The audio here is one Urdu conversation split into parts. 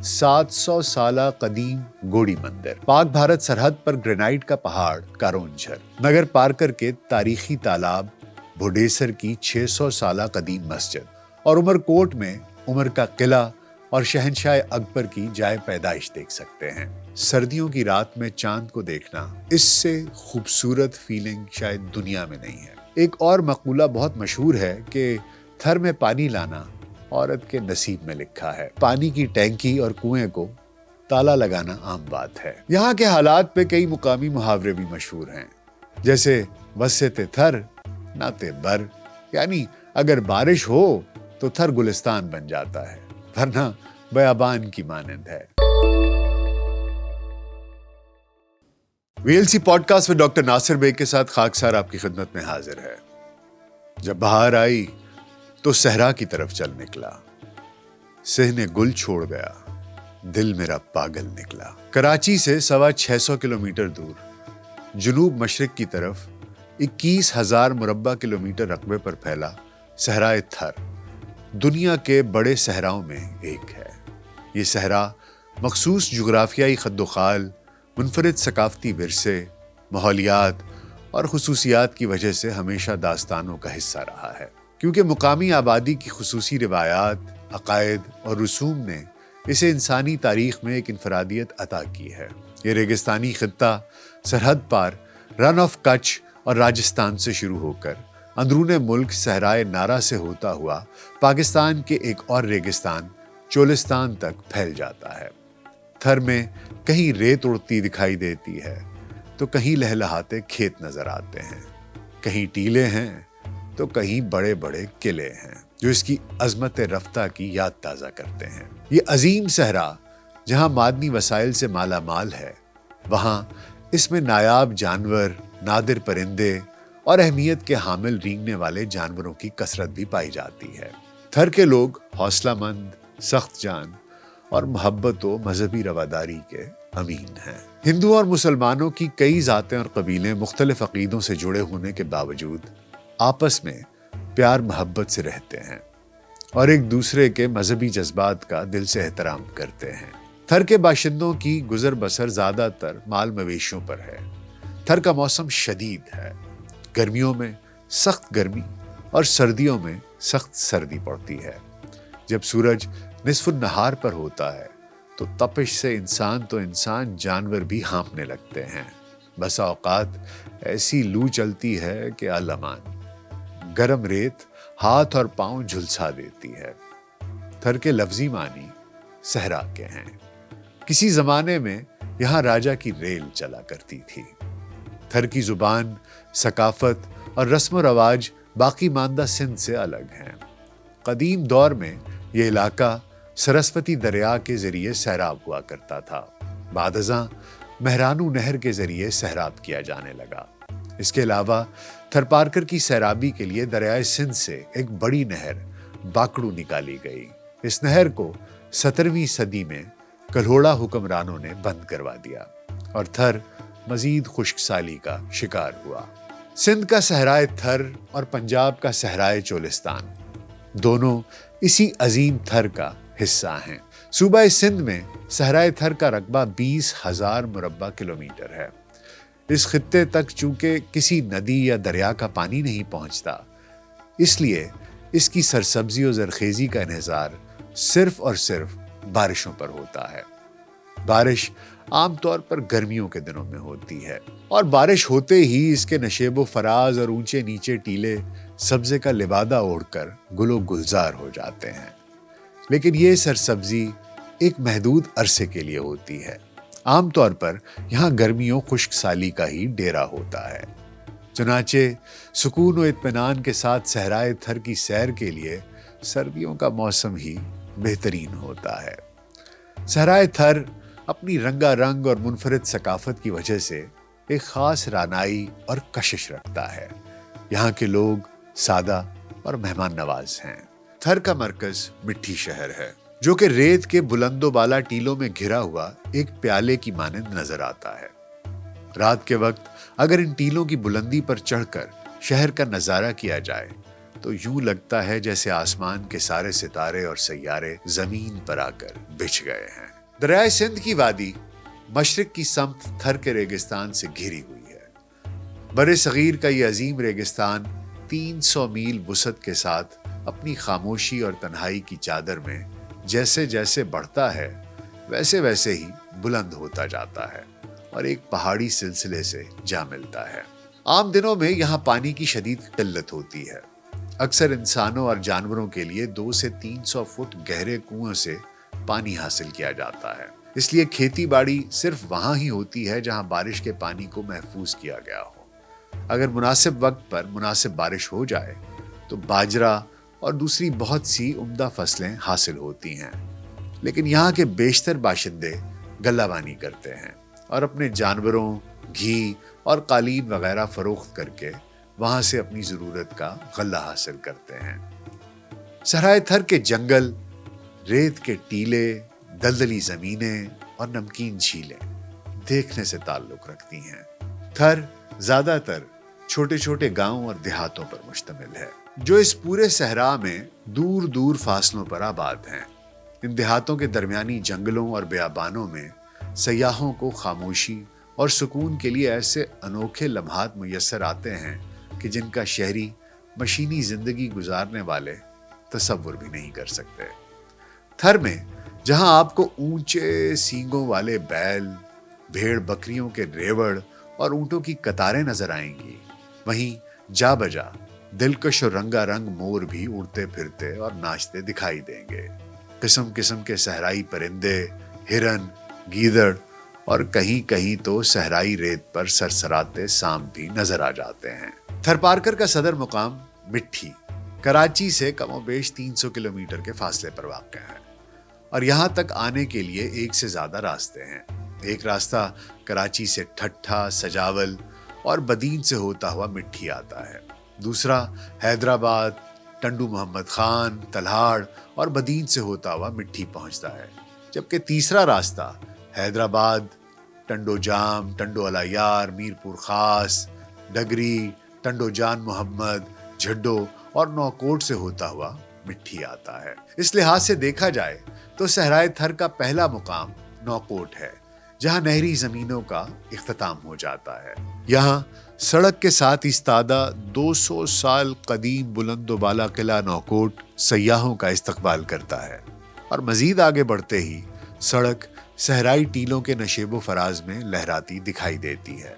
700 سالہ قدیم گوڑی مندر، پاک بھارت سرحد پر گرینائٹ کا پہاڑ کارونجھر، نگر پارکر کے تاریخی تالاب بھوڈیسر کی 600 سالہ قدیم مسجد اور عمر کوٹ میں عمر کا قلعہ اور شہنشاہ اکبر کی جائے پیدائش دیکھ سکتے ہیں۔ سردیوں کی رات میں چاند کو دیکھنا اس سے خوبصورت فیلنگ شاید دنیا میں نہیں ہے۔ ایک اور مقولہ بہت مشہور ہے کہ تھر میں پانی لانا عورت کے نصیب میں لکھا ہے۔ پانی کی ٹینکی اور کنویں کو تالا لگانا عام بات ہے۔ یہاں کے حالات پہ کئی مقامی محاورے بھی مشہور ہیں، جیسے وسط تھر ناتے بر، یعنی اگر بارش ہو تو تھر گلستان بن جاتا ہے، ورنہ بیابان کی مانند ہے۔ ویلسی پوڈ کاسٹ میں ڈاکٹر ناصر بیگ کے ساتھ خاکسار آپ کی خدمت میں حاضر ہے۔ جب بہار آئی تو صحرا کی طرف چل نکلا، سہنے گل چھوڑ گیا، دل میرا پاگل نکلا۔ کراچی سے 650 کلومیٹر دور جنوب مشرق کی طرف 21,000 مربع کلومیٹر رقبے پر پھیلا صحرائے تھر دنیا کے بڑے صحراؤں میں ایک ہے۔ یہ صحرا مخصوص جغرافیائی خد و خال، منفرد ثقافتی ورثے، ماحولیات اور خصوصیات کی وجہ سے ہمیشہ داستانوں کا حصہ رہا ہے، کیونکہ مقامی آبادی کی خصوصی روایات، عقائد اور رسوم نے اسے انسانی تاریخ میں ایک انفرادیت عطا کی ہے۔ یہ ریگستانی خطہ سرحد پار رن آف کچھ اور راجستھان سے شروع ہو کر اندرون ملک صحرائے نارا سے ہوتا ہوا پاکستان کے ایک اور ریگستان چولستان تک پھیل جاتا ہے۔ تھر میں کہیں ریت اڑتی دکھائی دیتی ہے تو کہیں لہلہاتے کھیت نظر آتے ہیں، کہیں ٹیلے ہیں تو کہیں بڑے بڑے قلعے ہیں جو اس کی عظمت رفتہ کی یاد تازہ کرتے ہیں۔ یہ عظیم صحرا جہاں معدنی وسائل سے مالا مال ہے، وہاں اس میں نایاب جانور، نادر پرندے اور اہمیت کے حامل رینگنے والے جانوروں کی کثرت بھی پائی جاتی ہے۔ تھر کے لوگ حوصلہ مند، سخت جان اور محبت و مذہبی رواداری کے امین ہیں۔ ہندو اور مسلمانوں کی کئی ذاتیں اور قبیلے مختلف عقیدوں سے جڑے ہونے کے باوجود آپس میں پیار محبت سے رہتے ہیں اور ایک دوسرے کے مذہبی جذبات کا دل سے احترام کرتے ہیں۔ تھر کے باشندوں کی گزر بسر زیادہ تر مال مویشیوں پر ہے۔ تھر کا موسم شدید ہے، گرمیوں میں سخت گرمی اور سردیوں میں سخت سردی پڑتی ہے۔ جب سورج نصف النہار پر ہوتا ہے تو تپش سے انسان جانور بھی ہانپنے لگتے ہیں۔ بسا اوقات ایسی لو چلتی ہے کہ الامان، گرم ریت ہاتھ اور پاؤں جھلسا دیتی ہے۔ تھر کے لفظی معنی صحرا کے ہیں۔ کسی زمانے میں یہاں راجا کی ریل چلا کرتی تھی۔ تھر کی زبان، ثقافت اور رسم و رواج باقی ماندہ سندھ سے الگ ہیں۔ قدیم دور میں یہ علاقہ سرسوتی دریا کے ذریعے سیراب ہوا کرتا تھا، بعد ازاں مہرانو نہر کے ذریعے سیراب کیا جانے لگا۔ اس کے علاوہ تھر پارکر کی سیرابی کے لیے دریائے سندھ سے ایک بڑی نہر باکڑو نکالی گئی۔ اس نہر کو 17ویں صدی میں کلہوڑا حکمرانوں نے بند کروا دیا اور تھر مزید خشک سالی کا شکار ہوا۔ سندھ کا صحرائے تھر اور پنجاب کا صحرائے چولستان دونوں اسی عظیم تھر کا حصہ ہیں۔ صوبہ سندھ میں صحرائے تھر کا رقبہ 20,000 مربع کلومیٹر ہے۔ اس خطے تک چونکہ کسی ندی یا دریا کا پانی نہیں پہنچتا، اس لیے اس کی سرسبزی و زرخیزی کا انحصار صرف اور صرف بارشوں پر ہوتا ہے۔ بارش عام طور پر گرمیوں کے دنوں میں ہوتی ہے اور بارش ہوتے ہی اس کے نشیب و فراز اور اونچے نیچے ٹیلے سبزے کا لبادہ اوڑھ کر گل و گلزار ہو جاتے ہیں۔ لیکن یہ سرسبزی ایک محدود عرصے کے لیے ہوتی ہے۔ عام طور پر یہاں گرمیوں خشک سالی کا ہی ڈیرا ہوتا ہے۔ چنانچہ سکون و اطمینان کے ساتھ صحرائے تھر کی سیر کے لیے سردیوں کا موسم ہی بہترین ہوتا ہے۔ صحرائے تھر اپنی رنگا رنگ اور منفرد ثقافت کی وجہ سے ایک خاص رانائی اور کشش رکھتا ہے۔ یہاں کے لوگ سادہ اور مہمان نواز ہیں۔ تھر کا مرکز مٹھی شہر ہے، جو کہ ریت کے بلند و بالا ٹیلوں میں گھرا ہوا ایک پیالے کی مانند نظر آتا ہے۔ رات کے وقت اگر ان ٹیلوں کی بلندی پر چڑھ کر شہر کا نظارہ کیا جائے تو یوں لگتا ہے جیسے آسمان کے سارے ستارے اور سیارے زمین پر آ کر بچھ گئے ہیں۔ دریائے سندھ کی وادی مشرق کی سمت تھر کے ریگستان سے گھری ہوئی ہے۔ بر صغیر کا یہ عظیم ریگستان 300 میل وسعت کے ساتھ اپنی خاموشی اور تنہائی کی چادر میں جیسے جیسے بڑھتا ہے ویسے ویسے ہی بلند ہوتا جاتا ہے اور ایک پہاڑی سلسلے سے جا ملتا ہے۔ عام دنوں میں یہاں پانی کی شدید قلت ہوتی ہے۔ اکثر انسانوں اور جانوروں کے لیے 200 سے 300 فٹ گہرے کنویں سے پانی حاصل کیا جاتا ہے۔ اس لیے کھیتی باڑی صرف وہاں ہی ہوتی ہے جہاں بارش کے پانی کو محفوظ کیا گیا ہو۔ اگر مناسب وقت پر مناسب بارش ہو جائے تو باجرہ اور دوسری بہت سی عمدہ فصلیں حاصل ہوتی ہیں، لیکن یہاں کے بیشتر باشندے غلہ بانی کرتے ہیں اور اپنے جانوروں، گھی اور قالین وغیرہ فروخت کر کے وہاں سے اپنی ضرورت کا غلہ حاصل کرتے ہیں۔ صحرائے تھر کے جنگل، ریت کے ٹیلے، دلدلی زمینیں اور نمکین جھیلیں دیکھنے سے تعلق رکھتی ہیں۔ تھر زیادہ تر چھوٹے چھوٹے گاؤں اور دیہاتوں پر مشتمل ہے جو اس پورے صحرا میں دور دور فاصلوں پر آباد ہیں۔ ان دیہاتوں کے درمیانی جنگلوں اور بیابانوں میں سیاحوں کو خاموشی اور سکون کے لیے ایسے انوکھے لمحات میسر آتے ہیں کہ جن کا شہری مشینی زندگی گزارنے والے تصور بھی نہیں کر سکتے۔ تھر میں جہاں آپ کو اونچے سینگوں والے بیل، بھیڑ بکریوں کے ریوڑ اور اونٹوں کی قطاریں نظر آئیں گی، وہیں جا بجا دلکش اور رنگا رنگ مور بھی اڑتے پھرتے اور ناچتے دکھائی دیں گے۔ قسم قسم کے صحرائی پرندے، ہرن، گیدڑ اور کہیں کہیں تو صحرائی ریت پر سرسراتے سانپ بھی نظر آ جاتے ہیں۔ تھر پارکر کا صدر مقام مٹھی کراچی سے کم و بیش 300 کلومیٹر کے فاصلے پر واقع ہے اور یہاں تک آنے کے لیے ایک سے زیادہ راستے ہیں۔ ایک راستہ کراچی سے ٹھٹھا، سجاول اور بدین سے ہوتا ہوا مٹھی آتا ہے۔ دوسرا حیدرآباد، ٹنڈو محمد خان، تلہاڑ اور بدین سے ہوتا ہوا مٹھی پہنچتا ہے، جبکہ تیسرا راستہ حیدرآباد، ٹنڈو جام، ٹنڈو علیار، میرپور خاص، ڈگری، ٹنڈو جان محمد، جھڈو اور نوکوٹ سے ہوتا ہوا مٹھی آتا ہے۔ اس لحاظ سے دیکھا جائے تو صحرائے تھر کا پہلا مقام نوکوٹ ہے، جہاں نہری زمینوں کا اختتام ہو جاتا ہے۔ یہاں سڑک کے ساتھ ایستادہ 200 سال قدیم بلند و بالا قلعہ نوکوٹ سیاحوں کا استقبال کرتا ہے اور مزید آگے بڑھتے ہی سڑک صحرائی ٹیلوں کے نشیب و فراز میں لہراتی دکھائی دیتی ہے۔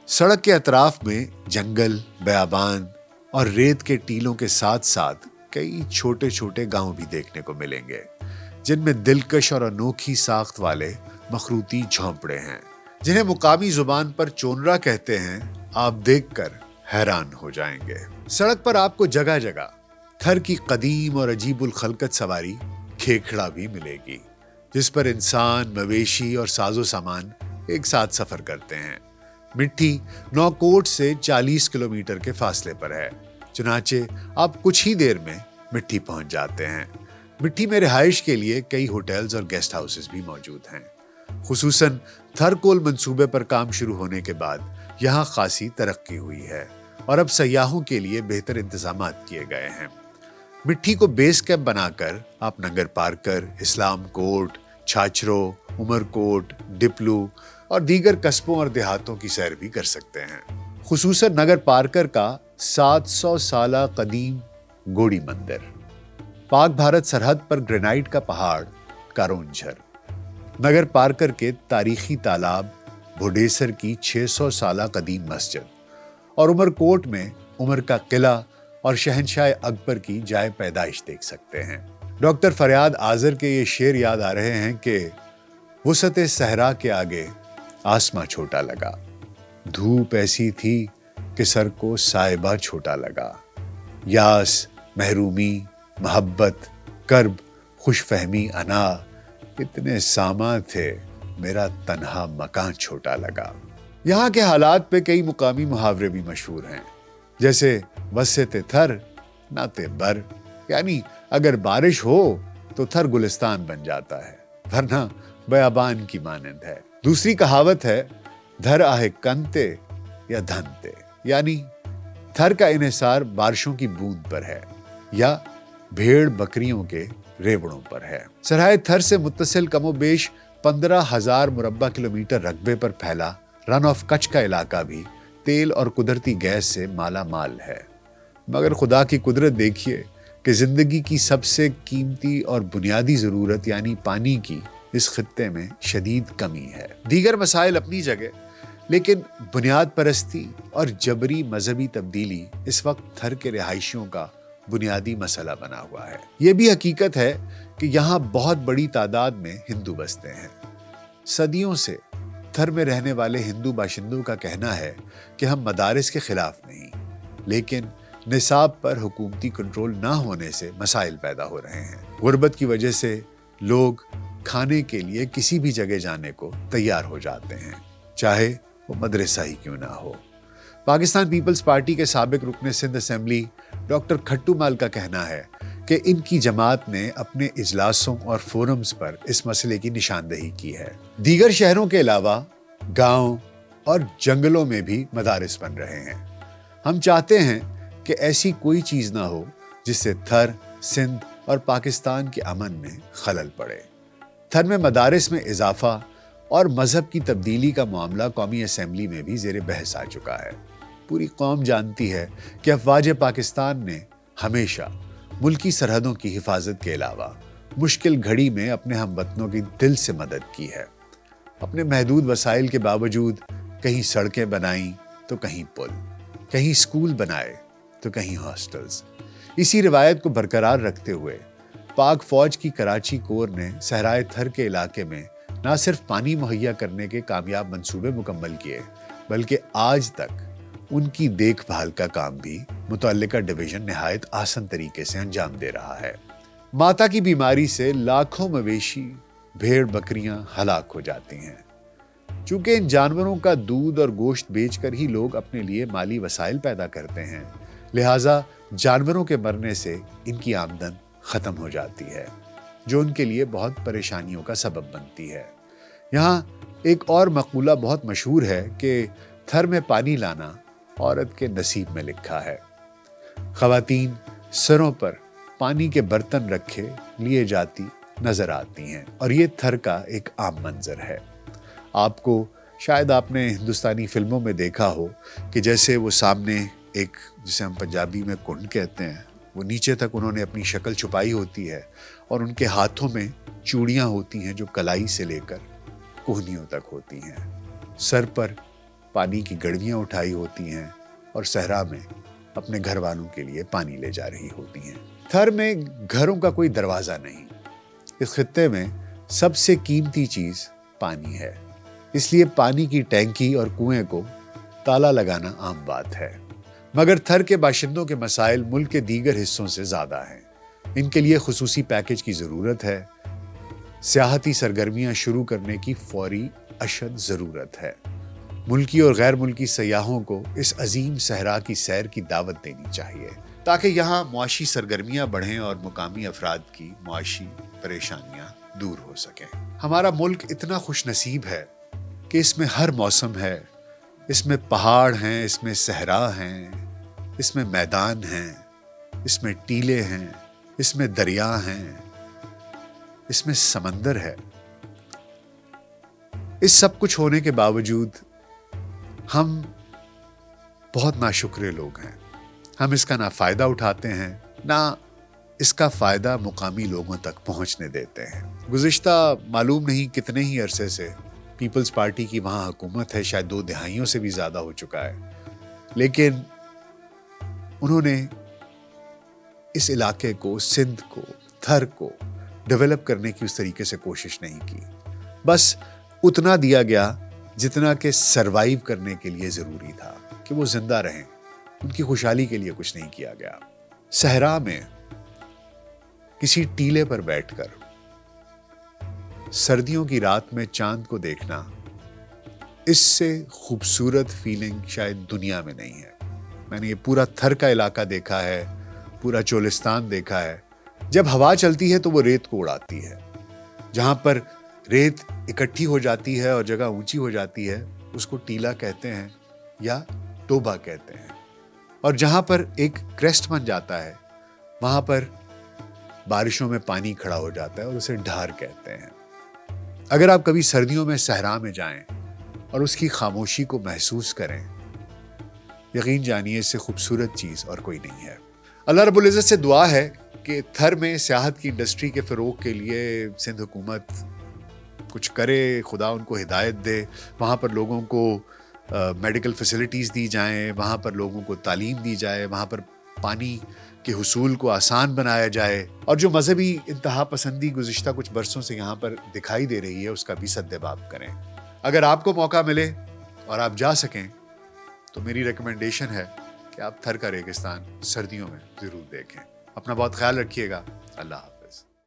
سڑک کے اطراف میں جنگل، بیابان اور ریت کے ٹیلوں کے ساتھ ساتھ کئی چھوٹے چھوٹے گاؤں بھی دیکھنے کو ملیں گے، جن میں دلکش اور انوکھی ساخت والے مخروطی جھونپڑے ہیں، جنہیں مقامی زبان پر چونرا کہتے ہیں۔ آپ دیکھ کر حیران ہو جائیں گے۔ سڑک پر آپ کو جگہ جگہ تھر کی قدیم اور عجیب الخلقت سواری کھیکھڑا بھی ملے گی، جس پر انسان، مویشی اور ساز و سامان ایک ساتھ سفر کرتے ہیں۔ مٹھی نوکوٹ سے 40 کلومیٹر کے فاصلے پر ہے، چنانچہ آپ کچھ ہی دیر میں مٹھی پہنچ جاتے ہیں۔ مٹھی میں رہائش کے لیے کئی ہوٹلز اور گیسٹ ہاؤسز بھی موجود ہیں۔ خصوصاً تھر کول منصوبے پر کام شروع ہونے کے بعد یہاں خاصی ترقی ہوئی ہے اور اب سیاحوں کے لیے بہتر انتظامات کیے گئے ہیں۔ مٹھی کو بیس کیمپ بنا کر آپ نگر پارکر، اسلام کوٹ، چھاچرو، عمر کوٹ، ڈپلو اور دیگر قصبوں اور دیہاتوں کی سیر بھی کر سکتے ہیں۔ خصوصاً نگر پارکر کا 700 سالہ قدیم گوڑی مندر، پاک بھارت سرحد پر گرینائٹ کا پہاڑ کارونجھر، نگر پارکر کے تاریخی تالاب بھوڈیسر کی 600 سالہ قدیم مسجد اور عمر کوٹ میں عمر کا قلعہ اور شہنشاہ اکبر کی جائے پیدائش دیکھ سکتے ہیں۔ ڈاکٹر فریاد آذر کے یہ شعر یاد آ رہے ہیں کہ وسعت صحرا کے آگے آسماں چھوٹا لگا، دھوپ ایسی تھی کہ سر کو سائبہ چھوٹا لگا، یاس، محرومی، محبت، کرب، خوش فہمی، انا، اتنے ساما تھے میرا تنہا مکان چھوٹا لگا۔ یہاں کے حالات پہ کئی مقامی محاورے بھی مشہور ہیں، جیسے وسط تھر ناتے بر، یعنی اگر بارش ہو تو تھر گلستان بن جاتا ہے ورنہ بیابان کی مانند ہے۔ دوسری کہاوت ہے دھر آہے کنتے یا دھنتے، یعنی تھر کا انحصار بارشوں کی بوند پر ہے یا بھیڑ بکریوں کے ریوڑوں پر ہے۔ صحرائے تھر سے متصل کم و بیش 15,000 مربع کلومیٹر رقبے پر پھیلا رن آف کچھ کا علاقہ بھی تیل اور قدرتی گیس سے مالا مال ہے، مگر خدا کی قدرت دیکھیے کہ زندگی کی سب سے قیمتی اور بنیادی ضرورت یعنی پانی کی اس خطے میں شدید کمی ہے۔ دیگر مسائل اپنی جگہ، لیکن بنیاد پرستی اور جبری مذہبی تبدیلی اس وقت تھر کے رہائشیوں کا بنیادی مسئلہ بنا ہوا ہے۔ یہ بھی حقیقت ہے کہ یہاں بہت بڑی تعداد میں ہندو بستے ہیں۔ صدیوں سے تھر میں رہنے والے ہندو باشندوں کا کہنا ہے کہ ہم مدارس کے خلاف نہیں، لیکن نصاب پر حکومتی کنٹرول نہ ہونے سے مسائل پیدا ہو رہے ہیں۔ غربت کی وجہ سے لوگ کھانے کے لیے کسی بھی جگہ جانے کو تیار ہو جاتے ہیں، چاہے وہ مدرسہ ہی کیوں نہ ہو۔ پاکستان پیپلز پارٹی کے سابق رکن سندھ اسمبلی ڈاکٹر کھٹو مال کا کہنا ہے کہ ان کی جماعت نے اپنے اجلاسوں اور فورمز پر اس مسئلے کی نشاندہی کی ہے۔ دیگر شہروں کے علاوہ گاؤں اور جنگلوں میں بھی مدارس بن رہے ہیں۔ ہم چاہتے ہیں کہ ایسی کوئی چیز نہ ہو جس سے تھر، سندھ اور پاکستان کے امن میں خلل پڑے۔ تھر میں مدارس میں اضافہ اور مذہب کی تبدیلی کا معاملہ قومی اسمبلی میں بھی زیر بحث آ چکا ہے۔ پوری قوم جانتی ہے کہ افواج پاکستان نے ہمیشہ ملکی سرحدوں کی حفاظت کے علاوہ مشکل گھڑی میں اپنے ہم وطنوں کی دل سے مدد کی ہے۔ اپنے محدود وسائل کے باوجود کہیں سڑکیں بنائیں تو کہیں پل، کہیں اسکول بنائے تو کہیں ہاسٹلز۔ اسی روایت کو برقرار رکھتے ہوئے پاک فوج کی کراچی کور نے صحرائے تھر کے علاقے میں نہ صرف پانی مہیا کرنے کے کامیاب منصوبے مکمل کیے، بلکہ آج تک ان کی دیکھ بھال کا کام بھی متعلقہ ڈویژن نہایت آسان طریقے سے انجام دے رہا ہے۔ ماتا کی بیماری سے لاکھوں مویشی، بھیڑ بکریاں ہلاک ہو جاتی ہیں۔ چونکہ ان جانوروں کا دودھ اور گوشت بیچ کر ہی لوگ اپنے لیے مالی وسائل پیدا کرتے ہیں، لہٰذا جانوروں کے مرنے سے ان کی آمدن ختم ہو جاتی ہے، جو ان کے لیے بہت پریشانیوں کا سبب بنتی ہے۔ یہاں ایک اور مقولہ بہت مشہور ہے کہ تھر میں پانی لانا عورت کے نصیب میں لکھا ہے۔ خواتین سروں پر پانی کے برتن رکھے لیے جاتی نظر آتی ہیں، اور یہ تھر کا ایک عام منظر ہے۔ شاید آپ نے ہندوستانی فلموں میں دیکھا ہو کہ جیسے وہ سامنے ایک، جسے ہم پنجابی میں کنڈ کہتے ہیں، وہ نیچے تک انہوں نے اپنی شکل چھپائی ہوتی ہے، اور ان کے ہاتھوں میں چوڑیاں ہوتی ہیں جو کلائی سے لے کر کوہنیوں تک ہوتی ہیں، سر پر پانی کی گڑویاں اٹھائی ہوتی ہیں، اور صحرا میں اپنے گھر والوں کے لیے پانی لے جا رہی ہوتی ہیں۔ تھر میں گھروں کا کوئی دروازہ نہیں۔ اس خطے میں سب سے قیمتی چیز پانی ہے، اس لیے پانی کی ٹینکی اور کنویں کو تالا لگانا عام بات ہے۔ مگر تھر کے باشندوں کے مسائل ملک کے دیگر حصوں سے زیادہ ہیں۔ ان کے لیے خصوصی پیکج کی ضرورت ہے۔ سیاحتی سرگرمیاں شروع کرنے کی فوری اشد ضرورت ہے۔ ملکی اور غیر ملکی سیاحوں کو اس عظیم صحرا کی سیر کی دعوت دینی چاہیے، تاکہ یہاں معاشی سرگرمیاں بڑھیں اور مقامی افراد کی معاشی پریشانیاں دور ہو سکیں۔ ہمارا ملک اتنا خوش نصیب ہے کہ اس میں ہر موسم ہے، اس میں پہاڑ ہیں، اس میں صحرا ہیں، اس میں میدان ہیں، اس میں ٹیلے ہیں، اس میں دریا ہیں، اس میں سمندر ہے۔ اس سب کچھ ہونے کے باوجود ہم بہت ناشکرے لوگ ہیں۔ ہم اس کا نہ فائدہ اٹھاتے ہیں، نہ اس کا فائدہ مقامی لوگوں تک پہنچنے دیتے ہیں۔ گزشتہ معلوم نہیں کتنے ہی عرصے سے پیپلز پارٹی کی وہاں حکومت ہے، شاید 2 دہائیوں سے بھی زیادہ ہو چکا ہے، لیکن انہوں نے اس علاقے کو، سندھ کو، تھر کو ڈیولپ کرنے کی اس طریقے سے کوشش نہیں کی۔ بس اتنا دیا گیا جتنا کہ سروائیو کرنے کے لیے ضروری تھا، کہ وہ زندہ رہیں۔ ان کی خوشحالی کے لیے کچھ نہیں کیا گیا۔ صحرا میں کسی ٹیلے پر بیٹھ کر سردیوں کی رات میں چاند کو دیکھنا، اس سے خوبصورت فیلنگ شاید دنیا میں نہیں ہے۔ میں نے یہ پورا تھر کا علاقہ دیکھا ہے، پورا چولستان دیکھا ہے۔ جب ہوا چلتی ہے تو وہ ریت کو اڑاتی ہے۔ جہاں پر ریت اکٹھی ہو جاتی ہے اور جگہ اونچی ہو جاتی ہے، اس کو ٹیلا کہتے ہیں یا ٹوبا کہتے ہیں۔ اور جہاں پر ایک کریسٹ بن جاتا ہے وہاں پر بارشوں میں پانی کھڑا ہو جاتا ہے اور اسے ڈھار کہتے ہیں۔ اگر آپ کبھی سردیوں میں صحرا میں جائیں اور اس کی خاموشی کو محسوس کریں، یقین جانیے اس سے خوبصورت چیز اور کوئی نہیں ہے۔ اللہ رب العزت سے دعا ہے کہ تھر میں سیاحت کی انڈسٹری کے فروغ کے لیے سندھ حکومت کچھ کرے، خدا ان کو ہدایت دے، وہاں پر لوگوں کو میڈیکل فیسلٹیز دی جائیں، وہاں پر لوگوں کو تعلیم دی جائے، وہاں پر پانی کے حصول کو آسان بنایا جائے، اور جو مذہبی انتہا پسندی گزشتہ کچھ برسوں سے یہاں پر دکھائی دے رہی ہے اس کا بھی سدباب کریں۔ اگر آپ کو موقع ملے اور آپ جا سکیں تو میری ریکمنڈیشن ہے کہ آپ تھر کا ریگستان سردیوں میں ضرور دیکھیں۔ اپنا بہت خیال رکھیے گا۔ اللہ حافظ۔